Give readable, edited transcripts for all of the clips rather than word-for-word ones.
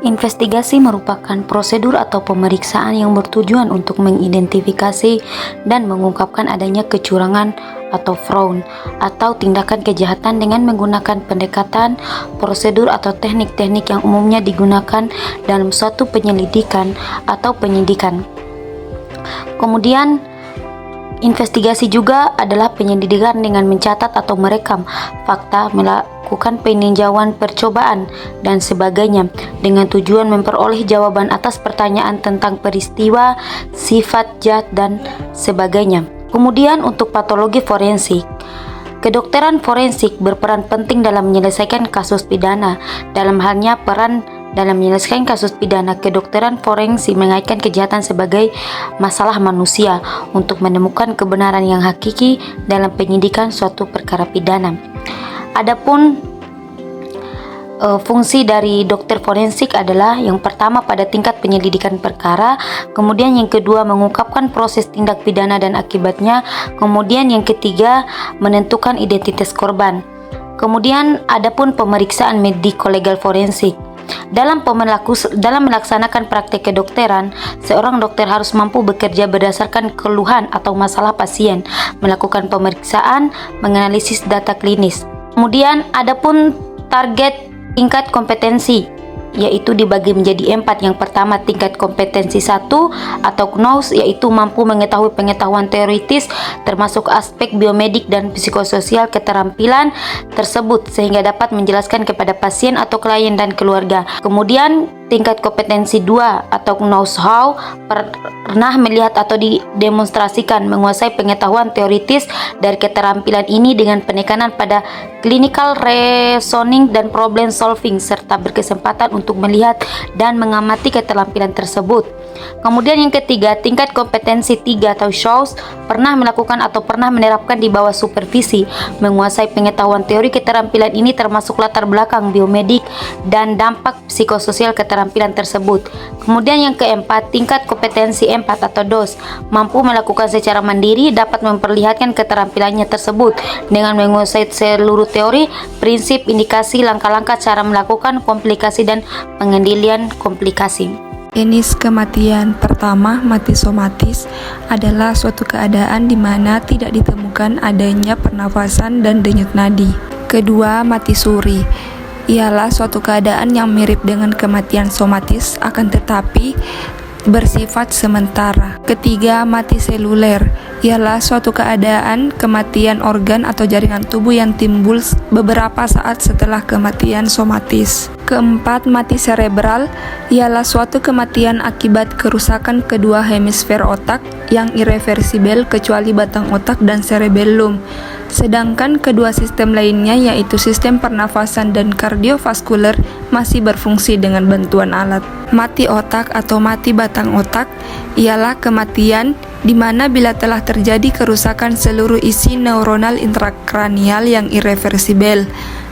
Investigasi merupakan prosedur atau pemeriksaan yang bertujuan untuk mengidentifikasi dan mengungkapkan adanya kecurangan atau fraud atau tindakan kejahatan dengan menggunakan pendekatan, prosedur atau teknik-teknik yang umumnya digunakan dalam suatu penyelidikan atau penyidikan. Kemudian, investigasi juga adalah penyelidikan dengan mencatat atau merekam fakta, melakukan peninjauan percobaan, dan sebagainya dengan tujuan memperoleh jawaban atas pertanyaan tentang peristiwa, sifat zat, dan sebagainya. Kemudian untuk patologi forensik, kedokteran forensik berperan penting dalam menyelesaikan kasus pidana. Dalam halnya peran dalam menyelesaikan kasus pidana, kedokteran forensik mengaitkan kejahatan sebagai masalah manusia untuk menemukan kebenaran yang hakiki dalam penyidikan suatu perkara pidana. Adapun fungsi dari dokter forensik adalah yang pertama pada tingkat penyelidikan perkara, kemudian yang kedua mengungkapkan proses tindak pidana dan akibatnya, kemudian yang ketiga menentukan identitas korban. Kemudian adapun pemeriksaan mediko-legal forensik. Dalam melaksanakan praktek kedokteran, seorang dokter harus mampu bekerja berdasarkan keluhan atau masalah pasien, melakukan pemeriksaan, menganalisis data klinis. Kemudian adapun target tingkat kompetensi, yaitu dibagi menjadi 4. Yang pertama tingkat kompetensi 1 atau KNOWS, yaitu mampu mengetahui pengetahuan teoritis termasuk aspek biomedik dan psikososial keterampilan tersebut sehingga dapat menjelaskan kepada pasien atau klien dan keluarga. Kemudian tingkat kompetensi 2 atau KNOWS HOW, pernah melihat atau didemonstrasikan menguasai pengetahuan teoritis dari keterampilan ini dengan penekanan pada clinical reasoning dan problem solving serta berkesempatan untuk melihat dan mengamati keterampilan tersebut. Kemudian yang ketiga, tingkat kompetensi 3 atau SHOWS, pernah melakukan atau pernah menerapkan di bawah supervisi, menguasai pengetahuan teori keterampilan ini termasuk latar belakang biomedik dan dampak psikososial keterampilan tersebut. Kemudian yang keempat, tingkat kompetensi 4 atau DOS, mampu melakukan secara mandiri, dapat memperlihatkan keterampilannya tersebut dengan menguasai seluruh teori, prinsip, indikasi, langkah-langkah cara melakukan komplikasi dan pengendalian komplikasi. Jenis kematian pertama, mati somatis, adalah suatu keadaan di mana tidak ditemukan adanya pernafasan dan denyut nadi. Kedua, mati suri, ialah suatu keadaan yang mirip dengan kematian somatis akan tetapi bersifat sementara. Ketiga, mati seluler, ialah suatu keadaan kematian organ atau jaringan tubuh yang timbul beberapa saat setelah kematian somatis. Keempat, mati cerebral, ialah suatu kematian akibat kerusakan kedua hemisfer otak yang irreversibel kecuali batang otak dan cerebellum. Sedangkan kedua sistem lainnya yaitu sistem pernafasan dan kardiovaskuler masih berfungsi dengan bantuan alat. Mati otak atau mati batang otak ialah kematian di mana bila telah terjadi kerusakan seluruh isi neuronal intrakranial yang irreversibel,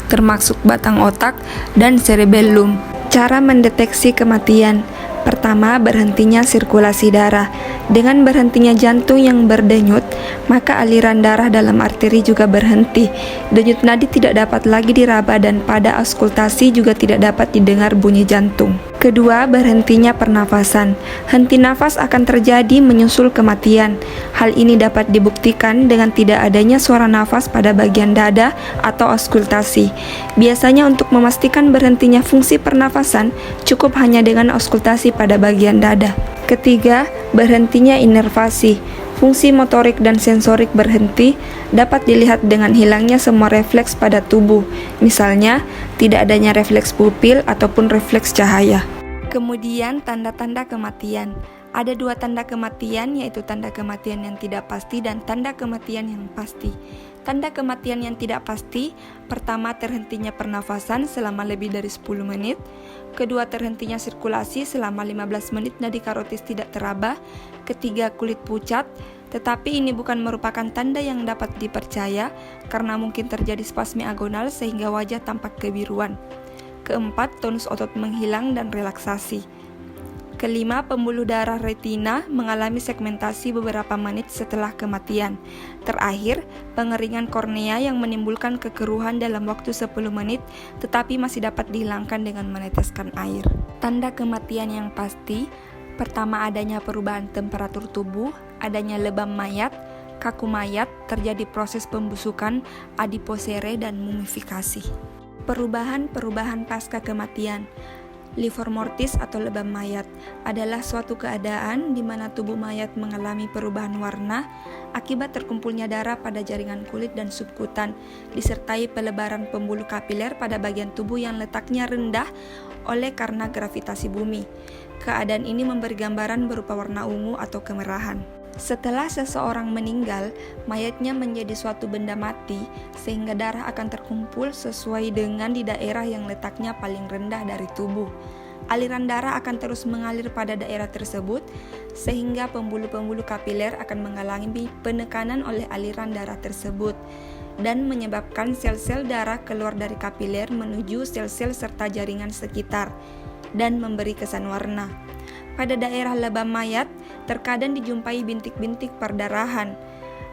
termasuk batang otak dan cerebellum. Cara mendeteksi kematian. Pertama, berhentinya sirkulasi darah. Dengan berhentinya jantung yang berdenyut, maka aliran darah dalam arteri juga berhenti. Denyut nadi tidak dapat lagi diraba dan pada auskultasi juga tidak dapat didengar bunyi jantung. Kedua, berhentinya pernafasan. Henti nafas akan terjadi menyusul kematian. Hal ini dapat dibuktikan dengan tidak adanya suara nafas pada bagian dada atau auskultasi. Biasanya untuk memastikan berhentinya fungsi pernafasan, cukup hanya dengan auskultasi pada bagian dada. Ketiga, berhentinya inervasi. Fungsi motorik dan sensorik berhenti dapat dilihat dengan hilangnya semua refleks pada tubuh, misalnya tidak adanya refleks pupil ataupun refleks cahaya. Kemudian tanda-tanda kematian. Ada 2 tanda kematian, yaitu tanda kematian yang tidak pasti dan tanda kematian yang pasti. Tanda kematian yang tidak pasti, pertama terhentinya pernafasan selama lebih dari 10 menit, kedua terhentinya sirkulasi selama 15 menit nadi karotis tidak teraba, ketiga kulit pucat, tetapi ini bukan merupakan tanda yang dapat dipercaya karena mungkin terjadi spasmi agonal sehingga wajah tampak kebiruan. Keempat, tonus otot menghilang dan relaksasi. kelima, pembuluh darah retina mengalami segmentasi beberapa menit setelah kematian. Terakhir, pengeringan kornea yang menimbulkan kekeruhan dalam waktu 10 menit tetapi masih dapat dihilangkan dengan meneteskan air. Tanda kematian yang pasti, pertama adanya perubahan temperatur tubuh, adanya lebam mayat, kaku mayat, terjadi proses pembusukan, adiposere, dan mumifikasi. Perubahan-perubahan pasca kematian. Livor mortis atau lebam mayat adalah suatu keadaan di mana tubuh mayat mengalami perubahan warna akibat terkumpulnya darah pada jaringan kulit dan subkutan, disertai pelebaran pembuluh kapiler pada bagian tubuh yang letaknya rendah oleh karena gravitasi bumi. Keadaan ini memberi gambaran berupa warna ungu atau kemerahan. Setelah seseorang meninggal, mayatnya menjadi suatu benda mati sehingga darah akan terkumpul sesuai dengan di daerah yang letaknya paling rendah dari tubuh. Aliran darah akan terus mengalir pada daerah tersebut sehingga pembuluh-pembuluh kapiler akan mengalami penekanan oleh aliran darah tersebut dan menyebabkan sel-sel darah keluar dari kapiler menuju sel-sel serta jaringan sekitar dan memberi kesan warna. Pada daerah lebam mayat, terkadang dijumpai bintik-bintik perdarahan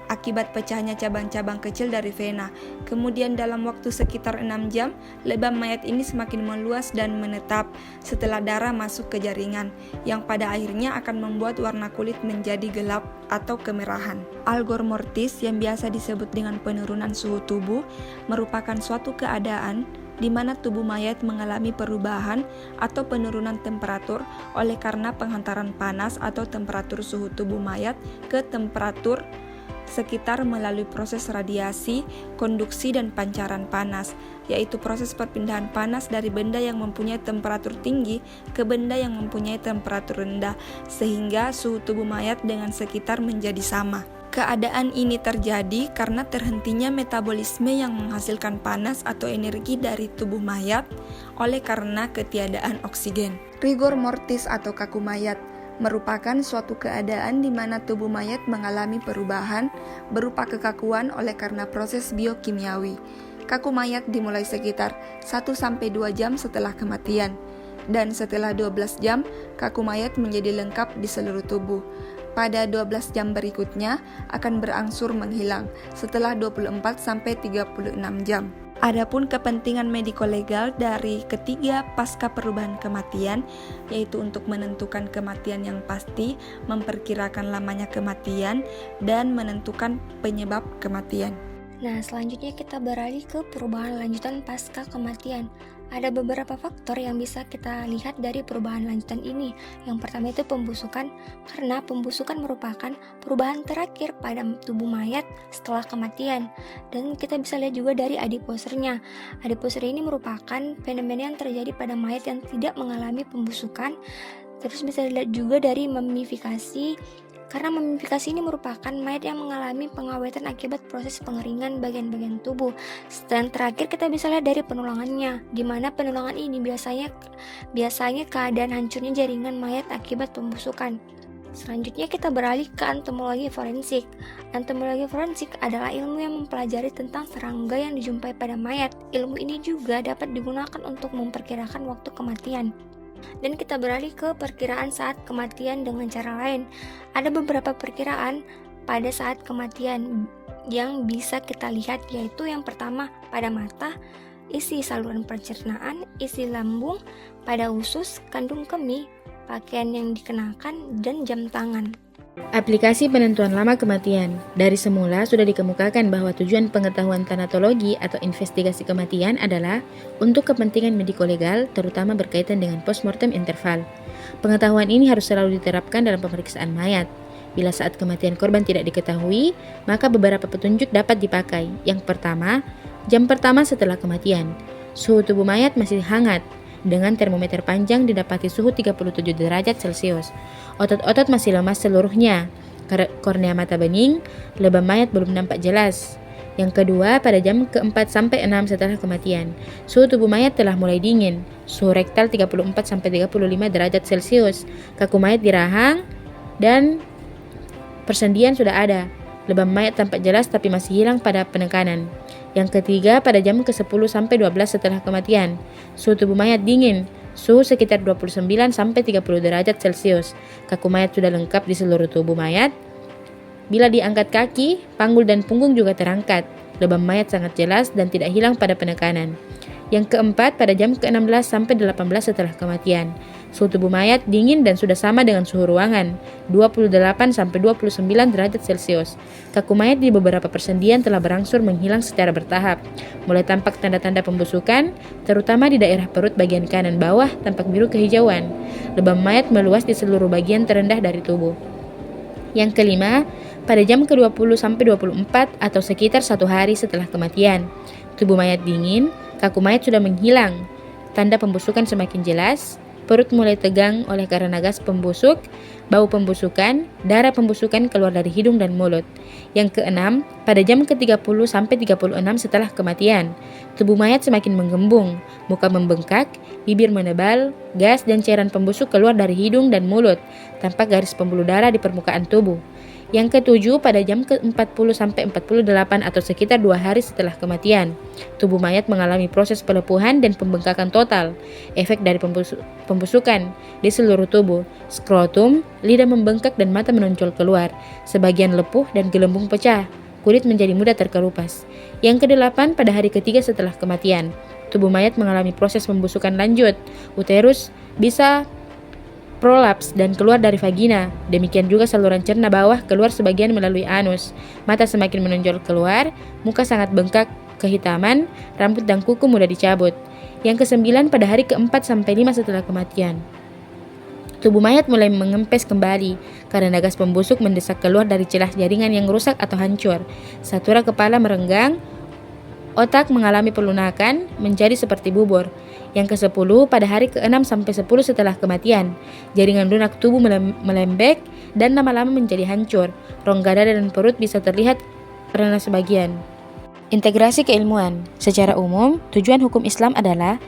akibat pecahnya cabang-cabang kecil dari vena. Kemudian dalam waktu sekitar 6 jam, lebam mayat ini semakin meluas dan menetap setelah darah masuk ke jaringan, yang pada akhirnya akan membuat warna kulit menjadi gelap atau kemerahan. Algor mortis yang biasa disebut dengan penurunan suhu tubuh merupakan suatu keadaan di mana tubuh mayat mengalami perubahan atau penurunan temperatur oleh karena penghantaran panas atau temperatur suhu tubuh mayat ke temperatur sekitar melalui proses radiasi, konduksi, dan pancaran panas, yaitu proses perpindahan panas dari benda yang mempunyai temperatur tinggi ke benda yang mempunyai temperatur rendah, sehingga suhu tubuh mayat dengan sekitar menjadi sama. Keadaan ini terjadi karena terhentinya metabolisme yang menghasilkan panas atau energi dari tubuh mayat oleh karena ketiadaan oksigen. Rigor mortis atau kaku mayat merupakan suatu keadaan di mana tubuh mayat mengalami perubahan berupa kekakuan oleh karena proses biokimiawi. Kaku mayat dimulai sekitar 1-2 jam setelah kematian, dan setelah 12 jam, kaku mayat menjadi lengkap di seluruh tubuh. Pada 12 jam berikutnya akan berangsur menghilang setelah 24-36 jam. Adapun kepentingan mediko-legal dari ketiga pasca perubahan kematian, yaitu untuk menentukan kematian yang pasti, memperkirakan lamanya kematian, dan menentukan penyebab kematian. Nah, selanjutnya kita beralih ke perubahan lanjutan pasca kematian. Ada beberapa faktor yang bisa kita lihat dari perubahan lanjutan ini. Yang pertama itu pembusukan, karena pembusukan merupakan perubahan terakhir pada tubuh mayat setelah kematian. Dan kita bisa lihat juga dari adiposernya. Adiposer ini merupakan fenomena yang terjadi pada mayat yang tidak mengalami pembusukan. Terus bisa dilihat juga dari mumifikasi, karena mumifikasi ini merupakan mayat yang mengalami pengawetan akibat proses pengeringan bagian-bagian tubuh. Dan terakhir kita bisa lihat dari penulangannya, di mana penulangan ini biasanya keadaan hancurnya jaringan mayat akibat pembusukan. Selanjutnya kita beralih ke entomologi forensik. Entomologi forensik adalah ilmu yang mempelajari tentang serangga yang dijumpai pada mayat. Ilmu ini juga dapat digunakan untuk memperkirakan waktu kematian. Dan kita beralih ke perkiraan saat kematian dengan cara lain. Ada beberapa perkiraan pada saat kematian yang bisa kita lihat, yaitu yang pertama pada mata, isi saluran pencernaan, isi lambung, pada usus, kandung kemih, pakaian yang dikenakan, dan jam tangan. Aplikasi penentuan lama kematian. Dari semula sudah dikemukakan bahwa tujuan pengetahuan tanatologi atau investigasi kematian adalah untuk kepentingan mediko-legal, terutama berkaitan dengan postmortem interval. Pengetahuan ini harus selalu diterapkan dalam pemeriksaan mayat. Bila saat kematian korban tidak diketahui, maka beberapa petunjuk dapat dipakai. Yang pertama, jam pertama setelah kematian. Suhu tubuh mayat masih hangat. Dengan termometer panjang didapati suhu 37 derajat Celcius. Otot-otot masih lemas seluruhnya. Kornea mata bening, lebam mayat belum nampak jelas. Yang kedua, pada jam ke-4-6 setelah kematian, suhu tubuh mayat telah mulai dingin. Suhu rektal 34-35 derajat Celcius. Kaku mayat di rahang dan persendian sudah ada. Lebam mayat tampak jelas tapi masih hilang pada penekanan. Yang ketiga, pada jam ke-10-12 setelah kematian, suhu tubuh mayat dingin. suhu sekitar 29-30 derajat Celcius. Kaku mayat sudah lengkap di seluruh tubuh mayat. Bila diangkat kaki, panggul dan punggung juga terangkat. Lebam mayat sangat jelas dan tidak hilang pada penekanan. Yang keempat, pada jam ke-16 sampai 18 setelah kematian. Suhu tubuh mayat dingin dan sudah sama dengan suhu ruangan, 28 sampai 29 derajat Celcius. Kaku mayat di beberapa persendian telah berangsur menghilang secara bertahap. Mulai tampak tanda-tanda pembusukan, terutama di daerah perut bagian kanan bawah tampak biru kehijauan. Lebam mayat meluas di seluruh bagian terendah dari tubuh. Yang kelima, pada jam ke-20 sampai 24 atau sekitar 1 hari setelah kematian. Tubuh mayat dingin, kaku mayat sudah menghilang. Tanda pembusukan semakin jelas. Perut mulai tegang oleh karena gas pembusuk, bau pembusukan, darah pembusukan keluar dari hidung dan mulut. Yang keenam, pada jam ke-30 sampai 36 setelah kematian, tubuh mayat semakin menggembung, muka membengkak, bibir menebal, gas dan cairan pembusuk keluar dari hidung dan mulut, tampak garis pembuluh darah di permukaan tubuh. Yang ketujuh, pada jam ke-40 sampai 48 atau sekitar 2 hari setelah kematian, tubuh mayat mengalami proses pelepuhan dan pembengkakan total, efek dari pembusukan di seluruh tubuh, skrotum, lidah membengkak dan mata menonjol keluar, sebagian lepuh dan gelembung pecah, kulit menjadi mudah terkelupas. Yang kedelapan, pada hari ketiga setelah kematian, tubuh mayat mengalami proses pembusukan lanjut, uterus bisa prolaps dan keluar dari vagina. Demikian juga saluran cerna bawah keluar sebagian melalui anus. Mata semakin menonjol keluar, muka sangat bengkak, kehitaman, rambut dan kuku mudah dicabut. Yang kesembilan, pada hari ke-4 sampai 5 setelah kematian, tubuh mayat mulai mengempes kembali karena gas pembusuk mendesak keluar dari celah jaringan yang rusak atau hancur. Satura kepala merenggang, otak mengalami pelunakan menjadi seperti bubur. Yang ke-10, pada hari ke-6 sampai 10 setelah kematian, jaringan lunak tubuh melembek dan lama-lama menjadi hancur. Rongga dada dan perut bisa terlihat karena sebagian. Integrasi keilmuan. Secara umum, tujuan hukum Islam adalah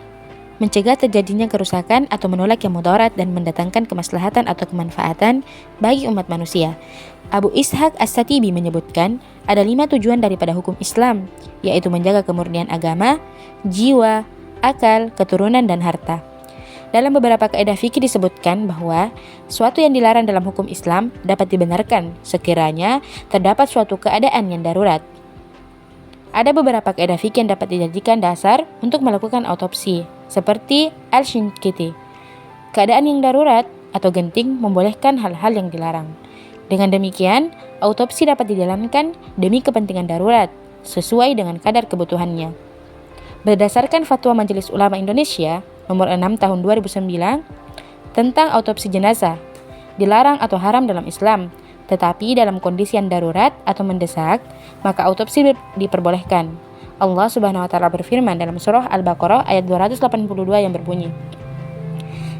mencegah terjadinya kerusakan atau menolak yang mudarat dan mendatangkan kemaslahatan atau kemanfaatan bagi umat manusia. Abu Ishaq As-Satibi menyebutkan ada 5 tujuan daripada hukum Islam, yaitu menjaga kemurnian agama, jiwa, akal, keturunan, dan harta. Dalam beberapa kaidah fikih disebutkan bahwa suatu yang dilarang dalam hukum Islam dapat dibenarkan sekiranya terdapat suatu keadaan yang darurat. Ada beberapa kaidah fikih yang dapat dijadikan dasar untuk melakukan autopsi, seperti Al-Shinqiti. Keadaan yang darurat atau genting membolehkan hal-hal yang dilarang. Dengan demikian, autopsi dapat dijalankan demi kepentingan darurat, sesuai dengan kadar kebutuhannya. Berdasarkan Fatwa Majelis Ulama Indonesia nomor 6 tahun 2009 tentang autopsi jenazah, dilarang atau haram dalam Islam, tetapi dalam kondisi yang darurat atau mendesak, maka autopsi diperbolehkan. Allah Subhanahu wa taala berfirman dalam surah Al-Baqarah ayat 282 yang berbunyi,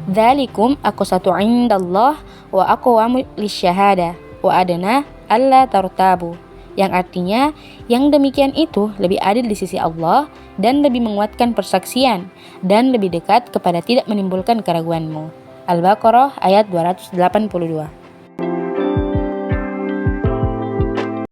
"Dzalikum aqsatu 'indallah wa aqwamu lisyahada wa adna alla tartabu." Yang artinya, yang demikian itu lebih adil di sisi Allah dan lebih menguatkan persaksian dan lebih dekat kepada tidak menimbulkan keraguanmu. Al-Baqarah ayat 282.